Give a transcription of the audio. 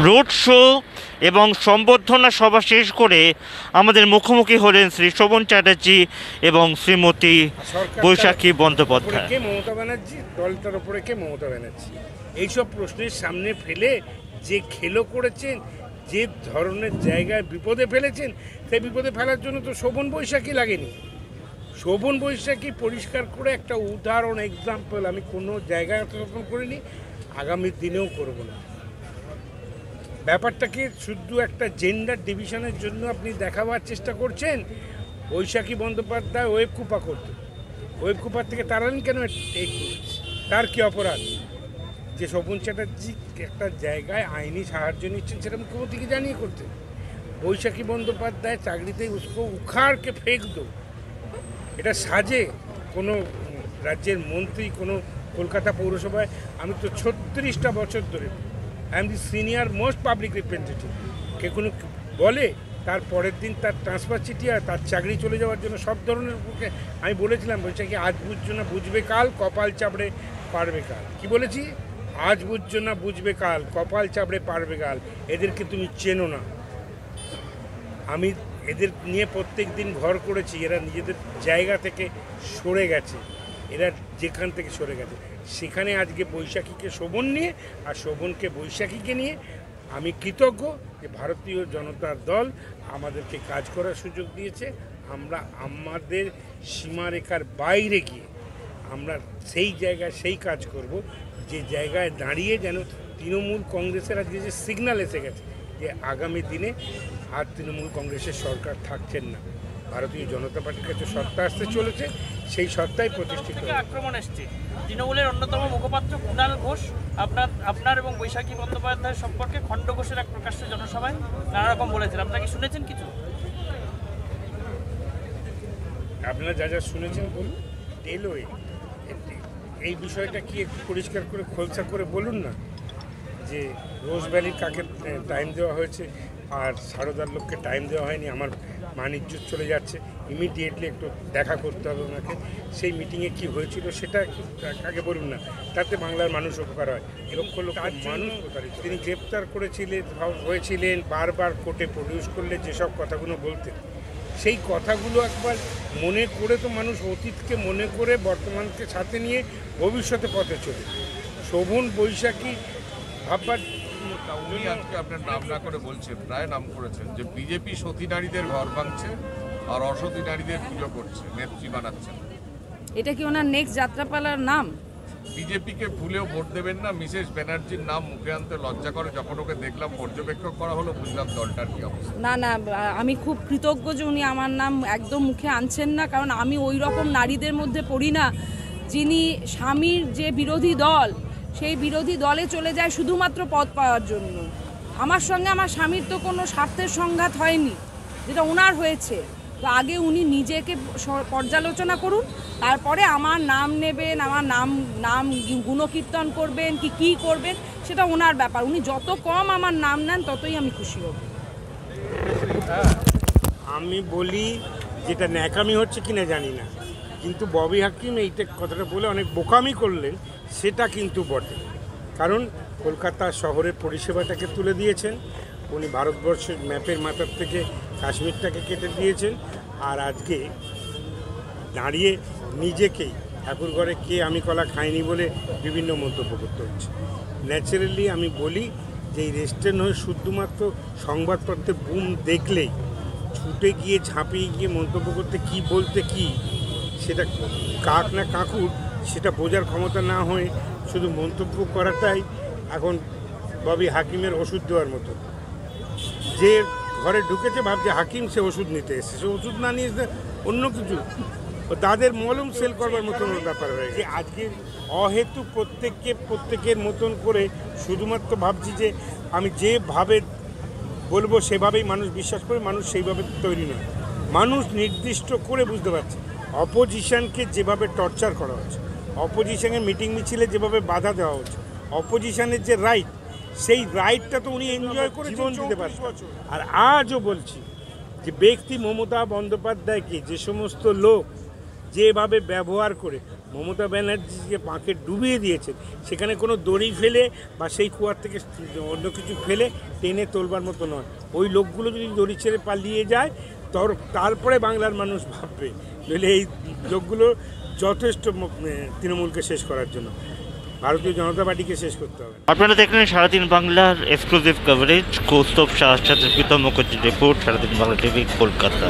Road show এবং সম্বর্ধনা সভা শেষ করে আমাদের মুখোমুখি হলেন শ্রী শোভন চ্যাটার্জি এবং শ্রীমতী বৈশাখী বন্দ্যোপাধ্যায়। কে মমতা ব্যানার্জি, দলটার ওপরে কে মমতা ব্যানার্জি, এইসব প্রশ্নের সামনে ফেলে যে খেলো করেছেন, যে ধরনের জায়গায় বিপদে ফেলেছেন, সেই বিপদে ফেলার জন্য তো শোভন বৈশাখী লাগেনি। শোভন বৈশাখী পরিষ্কার করে একটা উদাহরণ এক্সাম্পল আমি কোনো জায়গায় স্থাপন করিনি, আগামী দিনেও করব না। ব্যাপারটাকে শুধু একটা জেন্ডার ডিভিশনের জন্য আপনি দেখাবার চেষ্টা করছেন। বৈশাখী বন্দ্যোপাধ্যায় ওয়েব কুপা করত, ওয়েব কুপার থেকে তাড়ালেন কেন? তার কি অপরাধ যে শোভন চ্যাটার্জি একটা জায়গায় আইনি সাহায্য নিচ্ছেন সেটা মুখ্যমন্ত্রীকে জানিয়ে করতেন? বৈশাখী বন্দ্যোপাধ্যায় চাকরিতে উসকো উখাড়কে ফেক দো, এটা সাজে কোনো রাজ্যের মন্ত্রী, কোনো কলকাতা পৌরসভায়? আমি তো 36টা বছর ধরে I am the senior most public representative. কে কোনো বলে তার পরের দিন তার ট্রান্সফার চিঠি আর তার চাকরি চলে যাওয়ার জন্য সব ধরনের পক্ষে আমি বলেছিলাম, বৈশাখী আজ বুঝছো না বুঝবে কাল, কপাল চাপড়ে পারবে কাল। কি বলেছি? আজ বুঝছো না বুঝবে কাল, কপাল চাপড়ে পারবে কাল। এদেরকে তুমি চেনো না। আমি এদের নিয়ে প্রত্যেক দিন ঘর করেছি। এরা নিজেদের জায়গা থেকে সরে গেছে, এরা যেখান থেকে সরে গেছে সেখানে আজকে বৈশাখীকে শোভন নিয়ে আর শোভনকে বৈশাখীকে নিয়ে আমি কৃতজ্ঞ যে ভারতীয় জনতার দল আমাদেরকে কাজ করার সুযোগ দিয়েছে। আমরা আমাদের সীমারেখার বাইরে গিয়ে আমরা সেই জায়গায় সেই কাজ করব যে জায়গায় দাঁড়িয়ে যেন তৃণমূল কংগ্রেসের আজকে যে সিগন্যাল এসে গেছে যে আগামী দিনে আর তৃণমূল কংগ্রেসের সরকার থাকছেন না, ভারতীয় জনতা পার্টির কাছে সত্তা আসতে চলেছে, সেই সত্তাই প্রতিষ্ঠিত। আক্রমণ এসছে তৃণমূলের অন্যতম মুখপাত্র কুণাল ঘোষ আপনার এবং বৈশাখী বন্দ্যোপাধ্যায়ের সম্পর্কে খণ্ডঘোষের এক প্রকাশ্য জনসভায় নানা রকম বলেছেন। আপনারা কি শুনেছেন কিছু? আপনারা যা যা শুনেছেন বলুন, টেলওয়ে এই বিষয়টা কি একটু পরিষ্কার করে খোলসা করে বলুন না, যে রোজ ভ্যালির কাকে টাইম দেওয়া হয়েছে আর সারদার লোককে টাইম দেওয়া হয়নি, আমার মানিজ্য চলে যাচ্ছে, ইমিডিয়েটলি একটু দেখা করতে হবে ওনাকে। সেই মিটিংয়ে কি হয়েছিল সেটা আগে বলুন না, তাতে বাংলার মানুষ উপকার হয়। লক্ষ লক্ষ মানুষ তিনি গ্রেপ্তার হয়েছিলেন, বারবার কোর্টে প্রডিউস করলে যেসব কথাগুলো বলতেন সেই কথাগুলো একবার মনে করে তো মানুষ অতীতকে মনে করে বর্তমানকে সাথে নিয়ে ভবিষ্যতে পথে চলে। শোভন বৈশাখী ভাববার উনি আজকে আপনার নাম না করে বলছেন, প্রায় নাম করেছেন যে বিজেপি সতী নারীদের ঘর ভাঙছে আর অসতী নারীদের পুজো করছে, নেত্রী বানাচ্ছেন। এটা কি ওনার নেক্সট যাত্রাপালার নাম? বিজেপিকে ভুলেও ভোট দেবেন না। মিসেস ব্যানার্জির নাম মুখে আনতে লজ্জা করে। যখন ওকে দেখলাম পর্যবেক্ষক করা হলো, বুঝলাম দলটার কি অবস্থা। না না, আমি খুব কৃতজ্ঞ যে উনি আমার নাম একদম মুখে আনছেন না, কারণ আমি ওই রকম নারীদের মধ্যে পড়ি না যিনি স্বামীর যে বিরোধী দল সেই বিরোধী দলে চলে যায় শুধুমাত্র পদ পাওয়ার জন্য। আমার সঙ্গে আমার স্বামীর তো কোনো স্বার্থের সংঘাত হয়নি, যেটা ওনার হয়েছে। তো আগে উনি নিজেকে পর্যালোচনা করুন, তারপরে আমার নাম নেবেন, আমার নাম গুণকীর্তন করবেন কি করবেন সেটা ওনার ব্যাপার। উনি যত কম আমার নাম নেন ততই আমি খুশি হব। আমি বলি যেটা ন্যাকামি হচ্ছে কিনা জানি না, কিন্তু ববি হাকিম এইটা কথাটা বলে অনেক বোকামি করলেন, সেটা কিন্তু বটে। কারণ কলকাতা শহরের পরিষেবাটাকে তুলে দিয়েছেন উনি, ভারতবর্ষের ম্যাপের মাথার থেকে কাশ্মীরটাকে কেটে দিয়েছেন, আর আজকে দাঁড়িয়ে নিজেকেই ঠাকুরঘরে কে আমি কলা খাইনি বলে বিভিন্ন মন্তব্য করতে হচ্ছে। ন্যাচারালি আমি বলি যে এই রেস্টুরেন্ট হয়ে শুধুমাত্র সংবাদপত্রে বুম দেখলেই ছুটে গিয়ে ঝাঁপিয়ে গিয়ে মন্তব্য করতে কি বলতে কি সেটা কাক না কাকুর সেটা বোঝার ক্ষমতা না হয়ে শুধু মন্তব্য করাটাই এখন ববি হাকিমের ওষুধ দেওয়ার মতো। যে ঘরে ঢুকেছে ভাবছে হাকিম, সে ওষুধ নিতে এসেছে, সে ওষুধ না নিয়ে এসে অন্য কিছু তাদের মলম সেল করবার মতন ব্যাপার হয়ে গেছে। আজকে অহেতু প্রত্যেকের মতন করে শুধুমাত্র ভাবছি যে আমি যেভাবে বলবো সেভাবেই মানুষ বিশ্বাস করে, মানুষ সেইভাবে তৈরি নয়। মানুষ নির্দিষ্ট করে বুঝতে পারছে অপোজিশনকে যেভাবে টর্চার করা হচ্ছে, অপোজিশনের মিটিং মিছিলে যেভাবে বাধা দেওয়া হচ্ছে, অপোজিশনের যে রাইট সেই রাইটটা তো উনি এনজয় করে জীবন দিতে পারছেন। আর আজও বলছি যে ব্যক্তি মমতা বন্দ্যোপাধ্যায়কে যে সমস্ত লোক যেভাবে ব্যবহার করে মমতা ব্যানার্জিকে পাঁকে ডুবিয়ে দিয়েছেন, সেখানে কোনো দড়ি ফেলে বা সেই কুয়ার থেকে অন্য কিছু ফেলে টেনে তোলবার মতো নয়। ওই লোকগুলো যদি দড়ি ছেড়ে পালিয়ে যায় তারপরে বাংলার মানুষ ভাববে, নইলে এই লোকগুলো যথেষ্ট তৃণমূলকে শেষ করার জন্য, ভারতীয় জনতা পার্টিকে শেষ করতে হবে। আপনারা দেখলেন সারাদিন বাংলার এক্সক্লুসিভ কভারেজ, কৌস্তব শাহর সাথে প্রীতম মুখার্জির রিপোর্ট, সারাদিন বাংলা টিভি, কলকাতা।